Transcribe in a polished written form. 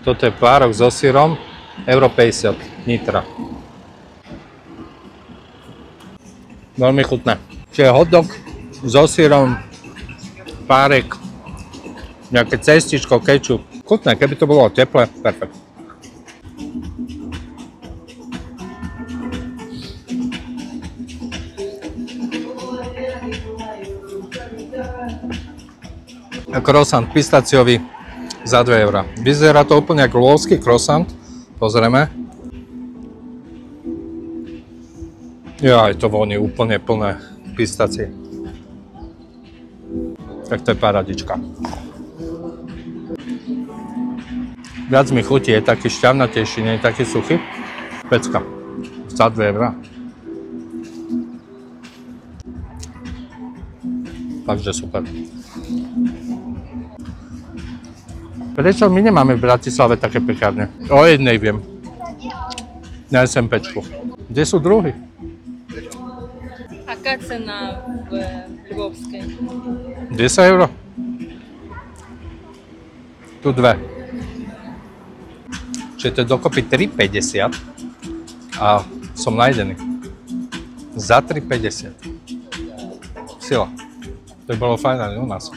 Toto je tvárok so syrom, euro 50, Nitra. Veľmi chutné. Čiže hotdog so syrom, párek, nejaké cestičko, kečup. Chutné, keby to bolo teplé, perfekt. Croissant pistaciový za 2 €. Vyzerá to úplne ako lvovský croissant. Pozrieme. Jaj, to voní úplne plné pistacie. Tak to je paradička. Viac mi chutí, je taký šťavnatejší, nie je taký suchý. Pecka. Za 2 €. Takže super. Prečo my nemáme v Bratislave také pekárne? O jednej viem. Na SMPčku. Kde sú druhy? Aká cena v Lvovskej? 10 €. Tu 2. Čiže to je dokopy 3,50 a som najedený. Za 3,50. Sila. To by bolo fajn aj u nás.